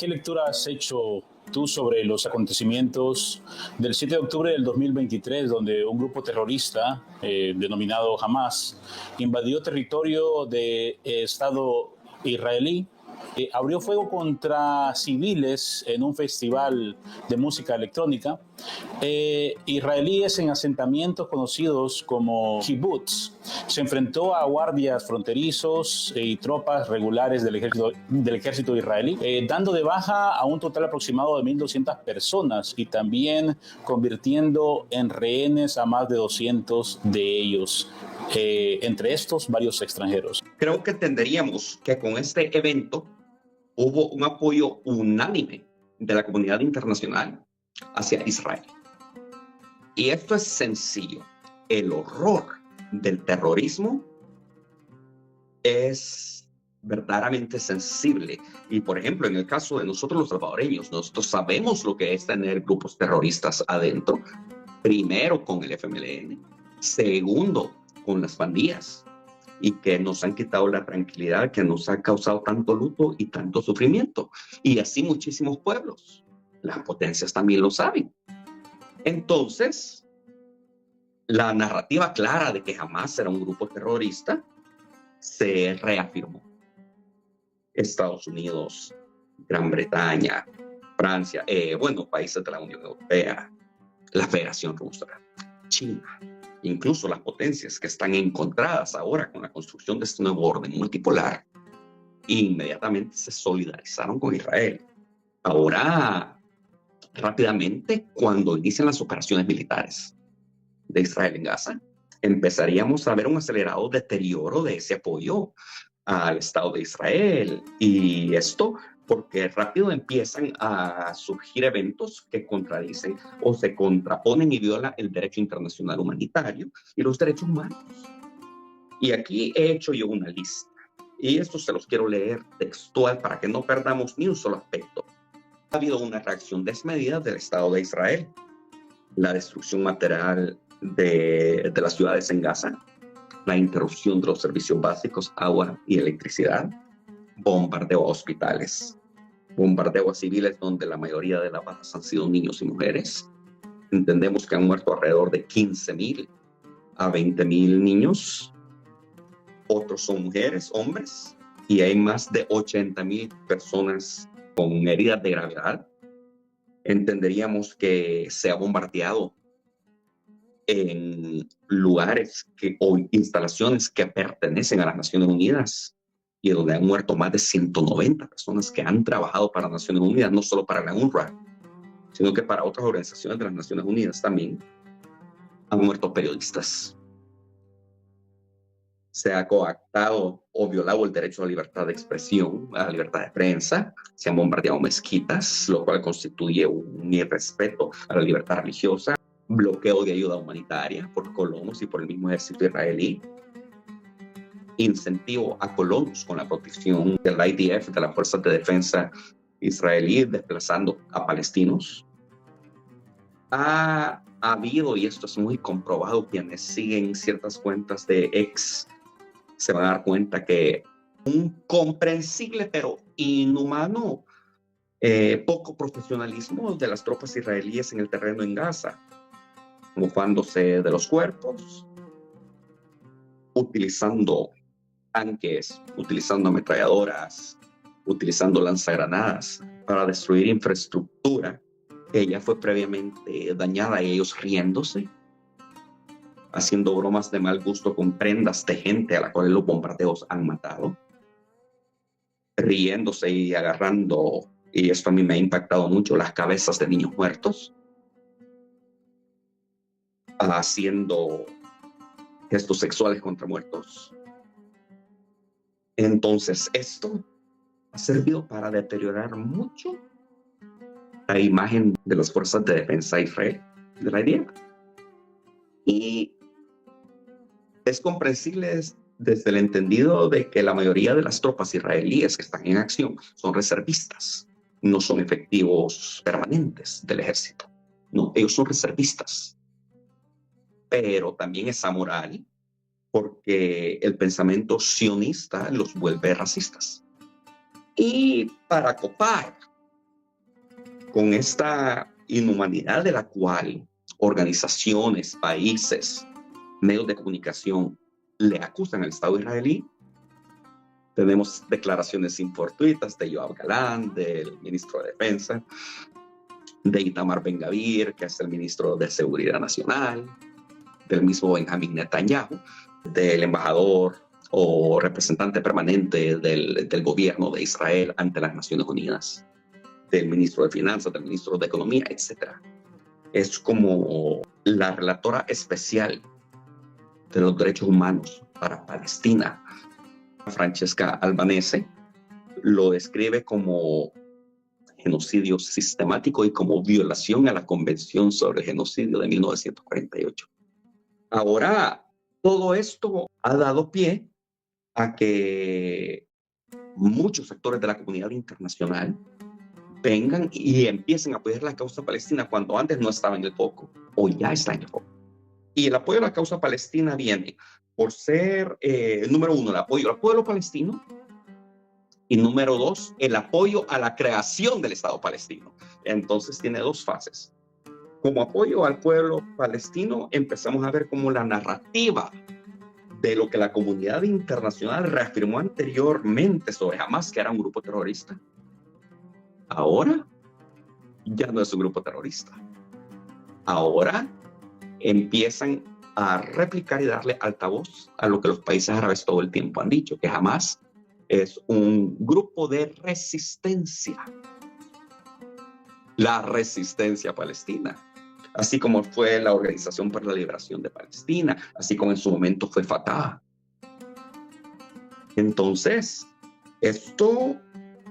¿Qué lectura has hecho tú sobre los acontecimientos del 7 de octubre del 2023, donde un grupo terrorista denominado Hamas invadió territorio de Estado israelí, abrió fuego contra civiles en un festival de música electrónica, israelíes en asentamientos conocidos como kibbutz? Se enfrentó a guardias fronterizos y tropas regulares del ejército israelí, dando de baja a un total aproximado de 1.200 personas y también convirtiendo en rehenes a más de 200 de ellos, entre estos varios extranjeros. Creo que entenderíamos que con este evento hubo un apoyo unánime de la comunidad internacional hacia Israel. Y esto es sencillo. El horror del terrorismo es verdaderamente sensible. Y, por ejemplo, en el caso de nosotros los salvadoreños, nosotros sabemos lo que es tener grupos terroristas adentro. Primero con el FMLN, segundo con las pandillas, y que nos han quitado la tranquilidad, que nos ha causado tanto luto y tanto sufrimiento. Y así muchísimos pueblos. Las potencias también lo saben. Entonces, la narrativa clara de que Hamas era un grupo terrorista se reafirmó. Estados Unidos, Gran Bretaña, Francia, países de la Unión Europea, la Federación Rusa, China, incluso las potencias que están encontradas ahora con la construcción de este nuevo orden multipolar, inmediatamente se solidarizaron con Israel. Ahora, rápidamente, cuando inician las operaciones militares de Israel en Gaza, empezaríamos a ver un acelerado deterioro de ese apoyo al Estado de Israel. Y esto porque rápido empiezan a surgir eventos que contradicen o se contraponen y violan el derecho internacional humanitario y los derechos humanos. Y aquí he hecho yo una lista. Y esto se los quiero leer textual para que no perdamos ni un solo aspecto. Ha habido una reacción desmedida del Estado de Israel. La destrucción material de las ciudades en Gaza, la interrupción de los servicios básicos, agua y electricidad, bombardeo a hospitales, bombardeo a civiles donde la mayoría de las bajas han sido niños y mujeres. Entendemos que han muerto alrededor de 15,000 a 20,000 niños. Otros son mujeres, hombres, y hay más de 80,000 personas con heridas de gravedad. Entenderíamos que se ha bombardeado en lugares o instalaciones que pertenecen a las Naciones Unidas y donde han muerto más de 190 personas que han trabajado para las Naciones Unidas, no solo para la UNRWA, sino que para otras organizaciones de las Naciones Unidas también. Han muerto periodistas. Se ha coactado o violado el derecho a la libertad de expresión, a la libertad de prensa. Se han bombardeado mezquitas, lo cual constituye un irrespeto a la libertad religiosa. Bloqueo de ayuda humanitaria por colonos y por el mismo ejército israelí. Incentivo a colonos con la protección del IDF, de las fuerzas de defensa israelí, desplazando a palestinos. Ha habido, y esto es muy comprobado, quienes siguen ciertas cuentas de ex se van a dar cuenta que un comprensible pero inhumano poco profesionalismo de las tropas israelíes en el terreno en Gaza, mofándose de los cuerpos, utilizando tanques, utilizando ametralladoras, utilizando lanzagranadas para destruir infraestructura que ya fue previamente dañada, y ellos riéndose, haciendo bromas de mal gusto con prendas de gente a la cual los bombardeos han matado, riéndose y agarrando, y esto a mí me ha impactado mucho, las cabezas de niños muertos, haciendo gestos sexuales contra muertos. Entonces, esto ha servido para deteriorar mucho la imagen de las fuerzas de defensa de Israel, de la IDF. Y es comprensible desde el entendido de que la mayoría de las tropas israelíes que están en acción son reservistas, no son efectivos permanentes del ejército. No, ellos son reservistas. Pero también es amoral porque el pensamiento sionista los vuelve racistas. Y para copar con esta inhumanidad de la cual organizaciones, países, medios de comunicación le acusan al Estado israelí. Tenemos declaraciones infortuitas de Yoav Galán, del ministro de Defensa, de Itamar Ben Gavir, que es el ministro de Seguridad Nacional, del mismo Benjamin Netanyahu, del embajador o representante permanente del gobierno de Israel ante las Naciones Unidas, del ministro de Finanzas, del ministro de Economía, etc. Es como la relatora especial de los derechos humanos para Palestina, Francesca Albanese, lo describe como genocidio sistemático y como violación a la Convención sobre el Genocidio de 1948. Ahora, todo esto ha dado pie a que muchos sectores de la comunidad internacional vengan y empiecen a apoyar la causa palestina cuando antes no estaba en el foco, o ya está en el foco. Y el apoyo a la causa palestina viene por ser, número uno, el apoyo al pueblo palestino, y número dos, el apoyo a la creación del Estado palestino. Entonces tiene dos fases. Como apoyo al pueblo palestino, empezamos a ver como la narrativa de lo que la comunidad internacional reafirmó anteriormente sobre Hamas, que era un grupo terrorista. Ahora ya no es un grupo terrorista. Ahora empiezan a replicar y darle altavoz a lo que los países árabes todo el tiempo han dicho, que Hamas es un grupo de resistencia. La resistencia palestina. Así como fue la Organización para la Liberación de Palestina, así como en su momento fue Fatah. Entonces, esto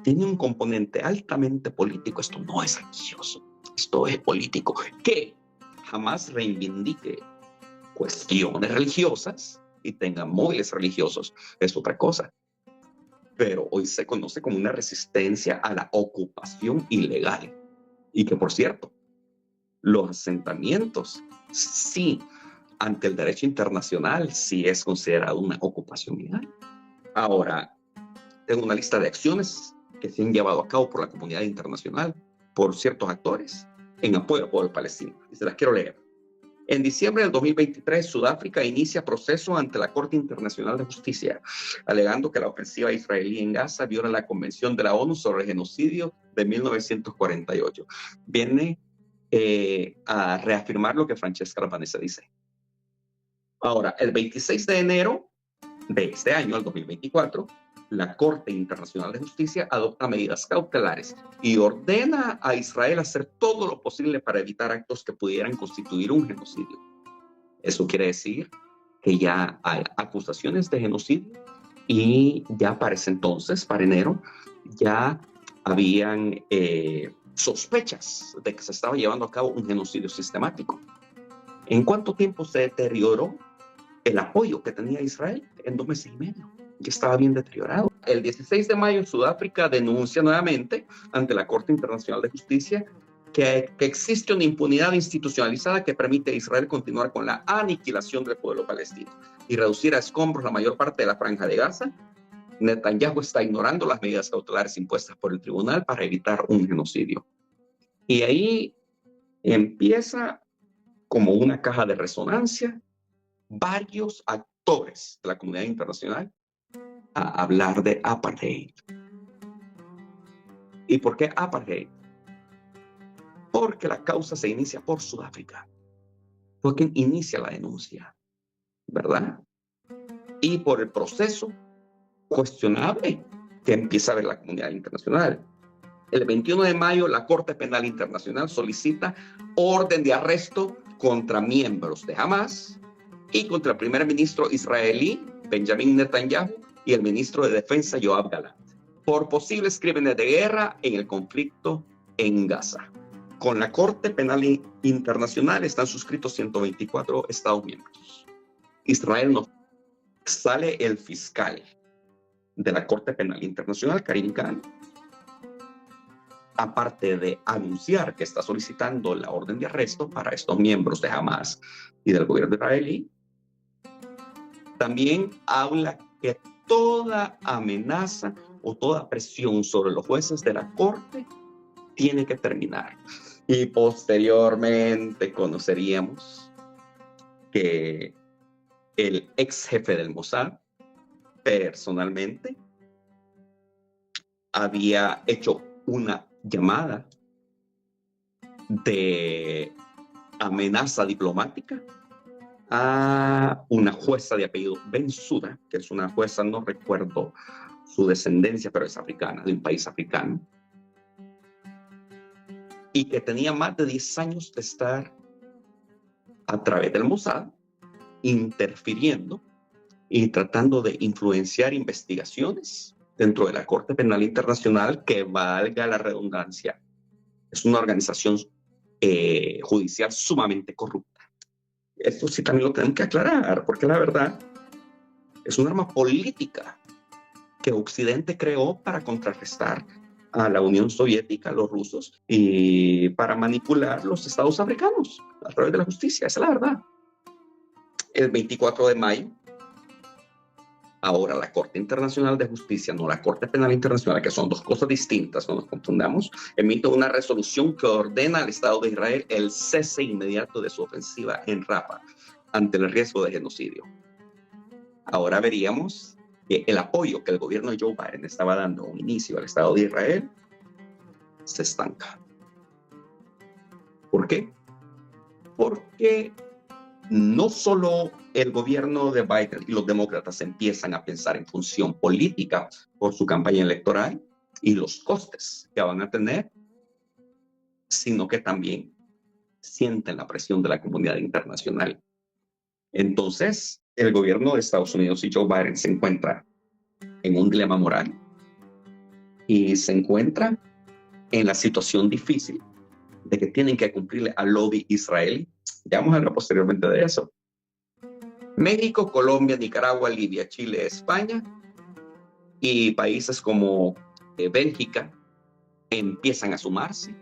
tiene un componente altamente político, esto no es religioso, esto es político. Que jamás reivindique cuestiones religiosas y tenga móviles religiosos es otra cosa. Pero hoy se conoce como una resistencia a la ocupación ilegal. Y que, por cierto, los asentamientos, sí, ante el derecho internacional, sí es considerado una ocupación ilegal. Ahora, tengo una lista de acciones que se han llevado a cabo por la comunidad internacional, por ciertos actores, en apoyo al pueblo palestino. Y se las quiero leer. En diciembre del 2023, Sudáfrica inicia proceso ante la Corte Internacional de Justicia, alegando que la ofensiva israelí en Gaza viola la Convención de la ONU sobre el Genocidio de 1948. Viene a reafirmar lo que Francesca Albanese dice. Ahora, el 26 de enero de este año, el 2024, la Corte Internacional de Justicia adopta medidas cautelares y ordena a Israel hacer todo lo posible para evitar actos que pudieran constituir un genocidio. Eso quiere decir que ya hay acusaciones de genocidio y ya para ese entonces, para enero, ya habían sospechas de que se estaba llevando a cabo un genocidio sistemático. ¿En cuánto tiempo se deterioró el apoyo que tenía Israel? En 2 meses y medio. Ya estaba bien deteriorado. El 16 de mayo, Sudáfrica denuncia nuevamente ante la Corte Internacional de Justicia que existe una impunidad institucionalizada que permite a Israel continuar con la aniquilación del pueblo palestino y reducir a escombros la mayor parte de la franja de Gaza. Netanyahu está ignorando las medidas cautelares impuestas por el tribunal para evitar un genocidio. Y ahí empieza como una caja de resonancia varios actores de la comunidad internacional a hablar de apartheid. ¿Y por qué apartheid? Porque la causa se inicia por Sudáfrica. Fue quien inicia la denuncia, ¿verdad? Y por el proceso cuestionable que empieza a ver la comunidad internacional. El 21 de mayo, la Corte Penal Internacional solicita orden de arresto contra miembros de Hamas y contra el primer ministro israelí, Benjamin Netanyahu, y el ministro de Defensa, Yoav Gallant, por posibles crímenes de guerra en el conflicto en Gaza. Con la Corte Penal Internacional están suscritos 124 Estados miembros. Israel no. Sale el fiscal de la Corte Penal Internacional, Karim Khan, aparte de anunciar que está solicitando la orden de arresto para estos miembros de Hamas y del gobierno israelí, también habla que toda amenaza o toda presión sobre los jueces de la Corte tiene que terminar. Y posteriormente conoceríamos que el ex jefe del Mossad personalmente había hecho una llamada de amenaza diplomática a una jueza de apellido Bensouda, que es una jueza, no recuerdo su descendencia, pero es africana, de un país africano, y que tenía más de 10 años de estar a través del Mossad interfiriendo y tratando de influenciar investigaciones dentro de la Corte Penal Internacional, que, valga la redundancia, es una organización judicial sumamente corrupta. Esto sí también lo tenemos que aclarar, porque la verdad es un arma política que Occidente creó para contrarrestar a la Unión Soviética, a los rusos, y para manipular los estados africanos a través de la justicia. Esa es la verdad. El 24 de mayo, ahora la Corte Internacional de Justicia, no la Corte Penal Internacional, que son dos cosas distintas, no nos confundamos, emite una resolución que ordena al Estado de Israel el cese inmediato de su ofensiva en Rafah ante el riesgo de genocidio. Ahora veríamos que el apoyo que el gobierno de Joe Biden estaba dando a un inicio al Estado de Israel se estanca. ¿Por qué? Porque no solo el gobierno de Biden y los demócratas empiezan a pensar en función política por su campaña electoral y los costes que van a tener, sino que también sienten la presión de la comunidad internacional. Entonces, el gobierno de Estados Unidos y Joe Biden se encuentra en un dilema moral y se encuentra en la situación difícil de que tienen que cumplirle al lobby israelí. Ya vamos a hablar posteriormente de eso. México, Colombia, Nicaragua, Libia, Chile, España y países como Bélgica empiezan a sumarse,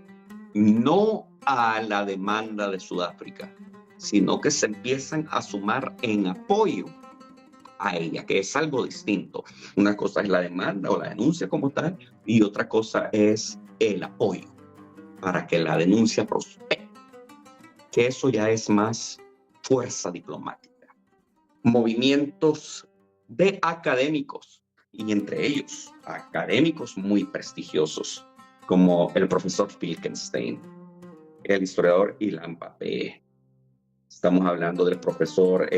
no a la demanda de Sudáfrica, sino que se empiezan a sumar en apoyo a ella, que es algo distinto. Una cosa es la demanda o la denuncia como tal, y otra cosa es el apoyo para que la denuncia prospere, que eso ya es más fuerza diplomática. Movimientos de académicos, y entre ellos académicos muy prestigiosos, como el profesor Filkenstein, el historiador Ilan Pappé. Estamos hablando del profesor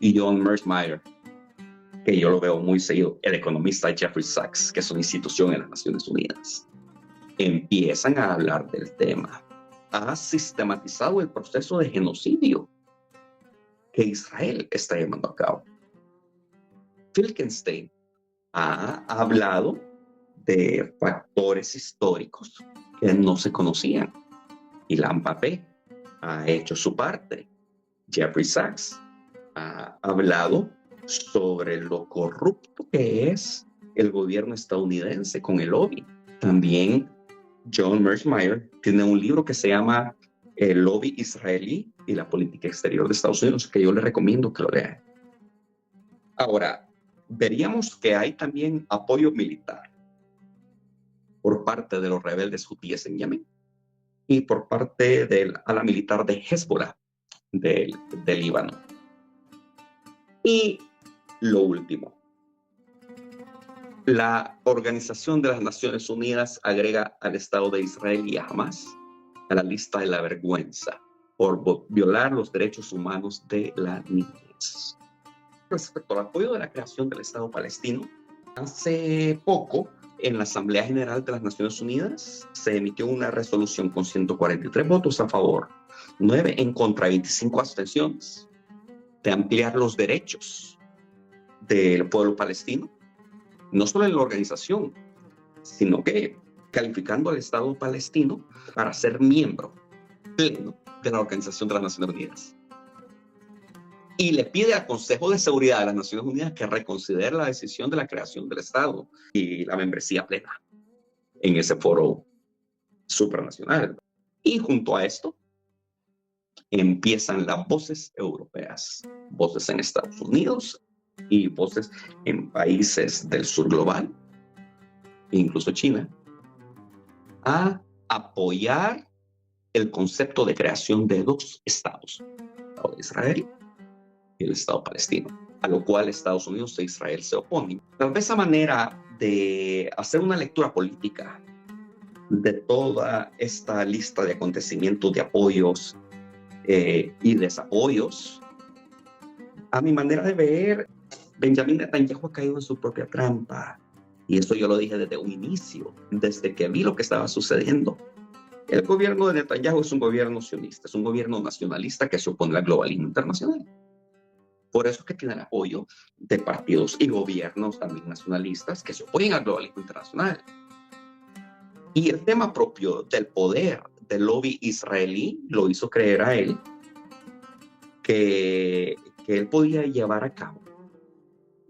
John Mearsheimer, que yo lo veo muy seguido, el economista Jeffrey Sachs, que es una institución en las Naciones Unidas. Empiezan a hablar del tema. Ha sistematizado el proceso de genocidio que Israel está llevando a cabo. Filkenstein ha hablado de factores históricos que no se conocían. Ilan Pappé ha hecho su parte. Jeffrey Sachs ha hablado sobre lo corrupto que es el gobierno estadounidense con el lobby. También John Mearsheimer tiene un libro que se llama El lobby israelí y la política exterior de Estados Unidos, que yo le recomiendo que lo lean. Ahora, veríamos que hay también apoyo militar por parte de los rebeldes hutíes en Yemen y por parte del ala militar de Hezbollah del Líbano. Y lo último, la Organización de las Naciones Unidas agrega al Estado de Israel y a Hamás a la lista de la vergüenza por violar los derechos humanos de la niñez. Respecto al apoyo de la creación del Estado palestino, hace poco en la Asamblea General de las Naciones Unidas se emitió una resolución con 143 votos a favor, 9 en contra, 25 abstenciones, de ampliar los derechos del pueblo palestino, no solo en la organización, sino que calificando al Estado palestino para ser miembro pleno de la Organización de las Naciones Unidas. Y le pide al Consejo de Seguridad de las Naciones Unidas que reconsidere la decisión de la creación del Estado y la membresía plena en ese foro supranacional. Y junto a esto empiezan las voces europeas, voces en Estados Unidos y voces en países del sur global, incluso China, a apoyar el concepto de creación de dos estados, el Estado de Israel y el Estado palestino, a lo cual Estados Unidos e Israel se oponen. Tal vez a manera de hacer una lectura política de toda esta lista de acontecimientos, de apoyos y desapoyos, a mi manera de ver, Benjamín Netanyahu ha caído en su propia trampa. Y eso yo lo dije desde un inicio, desde que vi lo que estaba sucediendo. El gobierno de Netanyahu es un gobierno sionista, es un gobierno nacionalista que se opone al globalismo internacional. Por eso es que tiene el apoyo de partidos y gobiernos también nacionalistas que se oponen al globalismo internacional. Y el tema propio del poder del lobby israelí lo hizo creer a él que él podía llevar a cabo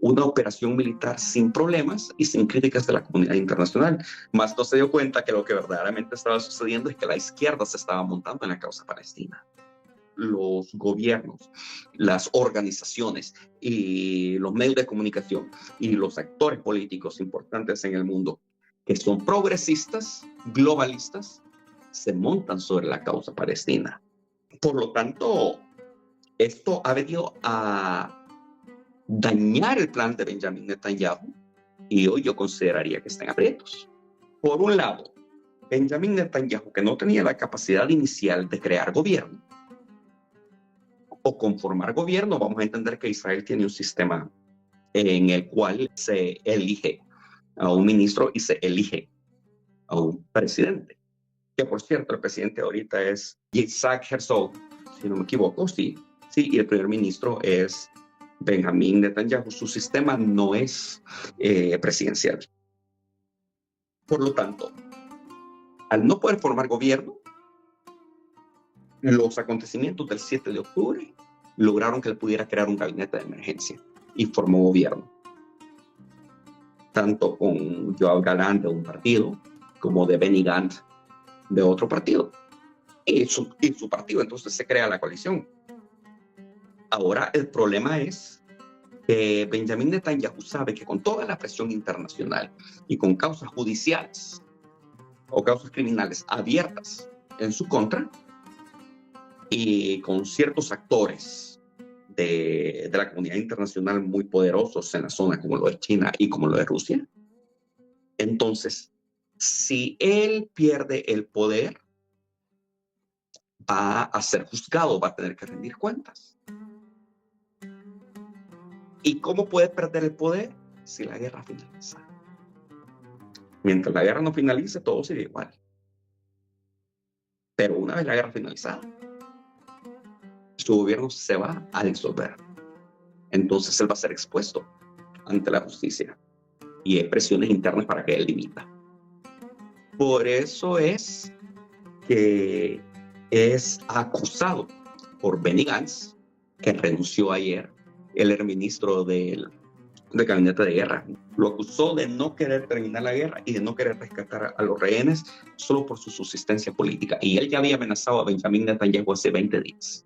una operación militar sin problemas y sin críticas de la comunidad internacional. Más no se dio cuenta que lo que verdaderamente estaba sucediendo es que la izquierda se estaba montando en la causa palestina. Los gobiernos, las organizaciones y los medios de comunicación y los actores políticos importantes en el mundo que son progresistas, globalistas, se montan sobre la causa palestina. Por lo tanto, esto ha venido a dañar el plan de Benjamín Netanyahu y hoy yo consideraría que están aprietos. Por un lado, Benjamín Netanyahu, que no tenía la capacidad inicial de crear gobierno o conformar gobierno, vamos a entender que Israel tiene un sistema en el cual se elige a un ministro y se elige a un presidente. Que por cierto, el presidente ahorita es Yitzhak Herzog, si no me equivoco, sí, y el primer ministro es Benjamín Netanyahu. Su sistema no es presidencial. Por lo tanto, al no poder formar gobierno, los acontecimientos del 7 de octubre lograron que él pudiera crear un gabinete de emergencia y formó gobierno. Tanto con Yoav Gallant de un partido, como de Benny Gantz de otro partido. Y su partido, entonces se crea la coalición. Ahora el problema es que Benjamín Netanyahu sabe que con toda la presión internacional y con causas judiciales o causas criminales abiertas en su contra y con ciertos actores de la comunidad internacional muy poderosos en la zona como lo de China y como lo de Rusia, entonces si él pierde el poder va a ser juzgado, va a tener que rendir cuentas. ¿Y cómo puede perder el poder? Si la guerra finaliza. Mientras la guerra no finalice, todo sigue igual. Pero una vez la guerra finalizada, su gobierno se va a disolver. Entonces él va a ser expuesto ante la justicia. Y hay presiones internas para que él dimita. Por eso es que es acusado por Benny Gantz, que renunció ayer. Él era ministro del gabinete de guerra. Lo acusó de no querer terminar la guerra y de no querer rescatar a los rehenes solo por su subsistencia política. Y él ya había amenazado a Benjamín Netanyahu hace 20 días.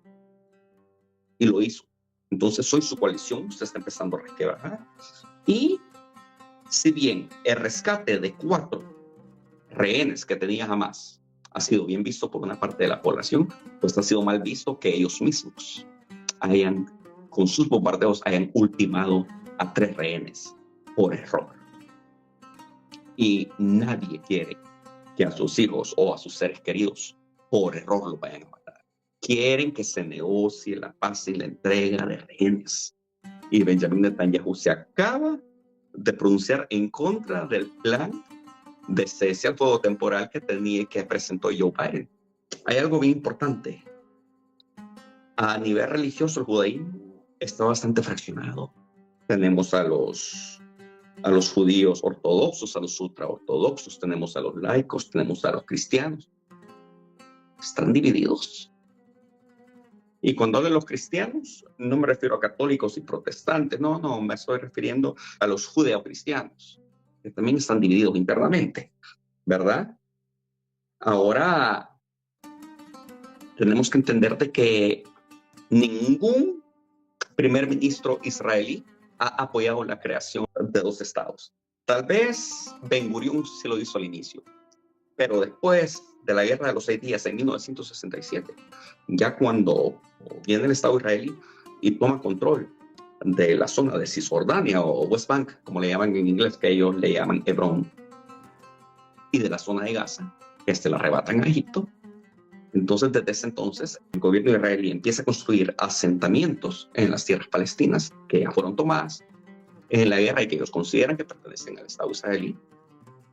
Y lo hizo. Entonces hoy su coalición se está empezando a resquebrajar. Y si bien el rescate de 4 rehenes que tenía Hamas ha sido bien visto por una parte de la población, pues ha sido mal visto que ellos mismos con sus bombardeos hayan ultimado a 3 rehenes por error. Y nadie quiere que a sus hijos o a sus seres queridos por error los vayan a matar. Quieren que se negocie la paz y la entrega de rehenes. Y Benjamín Netanyahu se acaba de pronunciar en contra del plan de cese al fuego temporal que presentó Joe Biden. Hay algo bien importante. A nivel religioso, el judaísmo está bastante fraccionado. Tenemos a los judíos ortodoxos, a los ultraortodoxos, tenemos a los laicos, tenemos a los cristianos. Están divididos. Y cuando hablo de los cristianos, no me refiero a católicos y protestantes, no, me estoy refiriendo a los judeocristianos, que también están divididos internamente, ¿verdad? Ahora, tenemos que entender de que ningún primer ministro israelí ha apoyado la creación de 2 estados. Tal vez Ben Gurión sí lo hizo al inicio, Pero después de la Guerra de los 6 días en 1967, ya cuando viene el Estado israelí y toma control de la zona de Cisjordania o West Bank, como le llaman en inglés, que ellos le llaman Hebrón, y de la zona de Gaza, que la arrebatan a Egipto. Entonces, desde ese entonces, el gobierno israelí empieza a construir asentamientos en las tierras palestinas que ya fueron tomadas en la guerra y que ellos consideran que pertenecen al Estado israelí.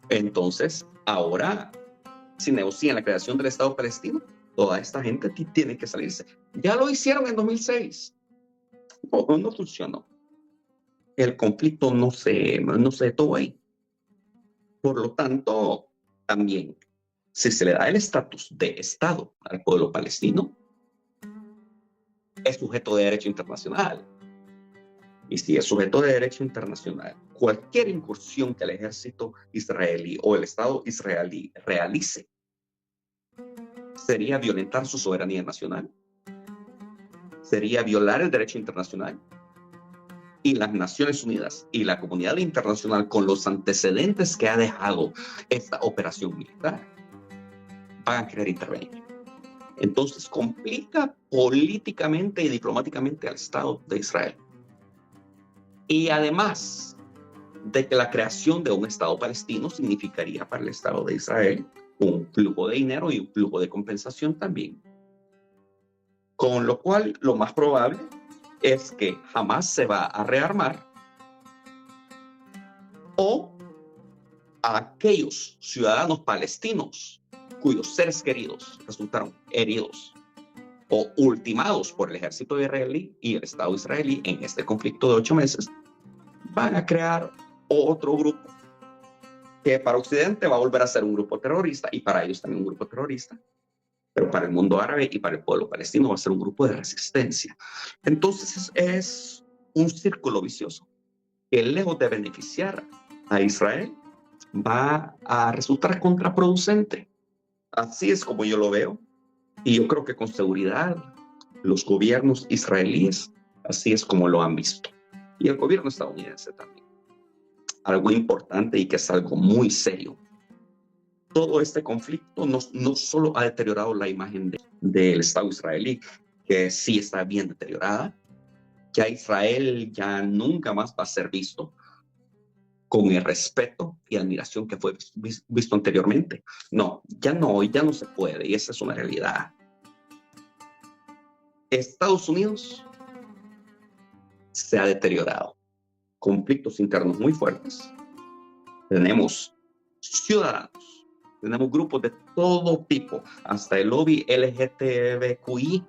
Entonces, ahora, si negocian la creación del Estado palestino, toda esta gente tiene que salirse. Ya lo hicieron en 2006. No funcionó. El conflicto no se detuvo ahí. Por lo tanto, también, si se le da el estatus de Estado al pueblo palestino, es sujeto de derecho internacional. Y si es sujeto de derecho internacional, cualquier incursión que el ejército israelí o el Estado israelí realice sería violentar su soberanía nacional, sería violar el derecho internacional. Y las Naciones Unidas y la comunidad internacional, con los antecedentes que ha dejado esta operación militar, van a querer intervenir. Entonces complica políticamente y diplomáticamente al Estado de Israel. Y además de que la creación de un Estado palestino significaría para el Estado de Israel un flujo de dinero y un flujo de compensación también. Con lo cual, lo más probable es que Hamás se va a rearmar, o a aquellos ciudadanos palestinos cuyos seres queridos resultaron heridos o ultimados por el ejército israelí y el Estado israelí en este conflicto de 8 meses, van a crear otro grupo que para Occidente va a volver a ser un grupo terrorista, y para ellos también un grupo terrorista, pero para el mundo árabe y para el pueblo palestino va a ser un grupo de resistencia. Entonces es un círculo vicioso que, lejos de beneficiar a Israel, va a resultar contraproducente. Así es como yo lo veo, y yo creo que con seguridad los gobiernos israelíes así es como lo han visto, y el gobierno estadounidense también. Algo importante y que es algo muy serio: todo este conflicto no solo ha deteriorado la imagen del Estado israelí, que sí está bien deteriorada. Ya Israel ya nunca más va a ser visto con el respeto y admiración que fue visto anteriormente. No, ya no se puede, y esa es una realidad. Estados Unidos se ha deteriorado. Conflictos internos muy fuertes. Tenemos ciudadanos, tenemos grupos de todo tipo, hasta el lobby LGTBQI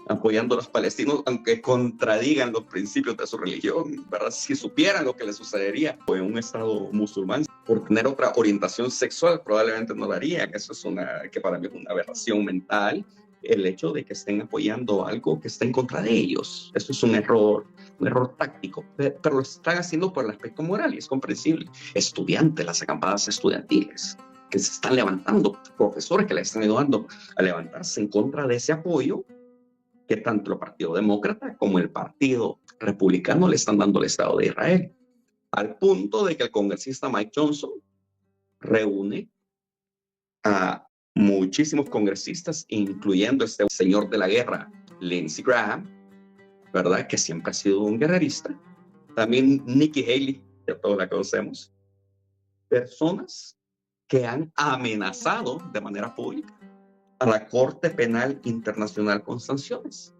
apoyando a los palestinos, aunque contradigan los principios de su religión, ¿verdad? Si supieran lo que les sucedería en un estado musulmán por tener otra orientación sexual, probablemente no lo harían. Eso es que para mí es una aberración mental, el hecho de que estén apoyando algo que está en contra de ellos. Eso es un error táctico, pero lo están haciendo por el aspecto moral, y es comprensible. Estudiantes, las acampadas estudiantiles que se están levantando, profesores que les están ayudando a levantarse en contra de ese apoyo que tanto el Partido Demócrata como el Partido Republicano le están dando al Estado de Israel, al punto de que el congresista Mike Johnson reúne a muchísimos congresistas, incluyendo este señor de la guerra, Lindsey Graham, ¿verdad? Que siempre ha sido un guerrerista. También Nikki Haley, que todos la conocemos. Personas que han amenazado de manera pública a la Corte Penal Internacional con sanciones.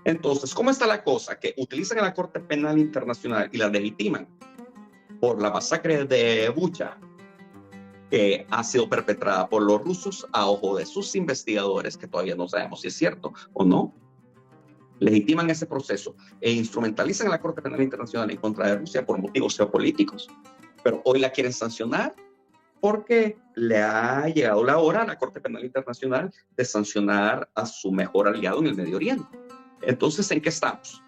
Entonces, ¿cómo está la cosa? Que utilizan a la Corte Penal Internacional y la legitiman por la masacre de Bucha, que ha sido perpetrada por los rusos a ojo de sus investigadores, que todavía no sabemos si es cierto o no. Legitiman ese proceso e instrumentalizan a la Corte Penal Internacional en contra de Rusia por motivos geopolíticos, pero hoy la quieren sancionar porque le ha llegado la hora a la Corte Penal Internacional de sancionar a su mejor aliado en el Medio Oriente. Entonces, ¿en qué estamos?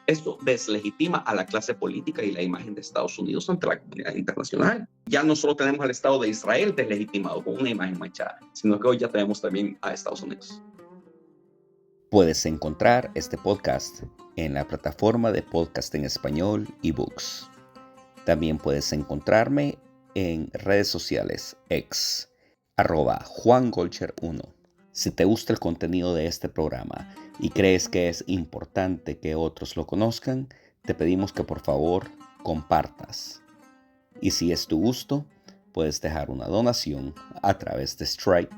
Esto deslegitima a la clase política y la imagen de Estados Unidos ante la comunidad internacional. Ya no solo tenemos al Estado de Israel deslegitimado con una imagen manchada, sino que hoy ya tenemos también a Estados Unidos. Puedes encontrar este podcast en la plataforma de podcast en español eBooks. También puedes encontrarme en redes sociales X, @JuanGolcher1. Si te gusta el contenido de este programa y crees que es importante que otros lo conozcan, te pedimos que por favor compartas. Y si es tu gusto, puedes dejar una donación a través de Stripe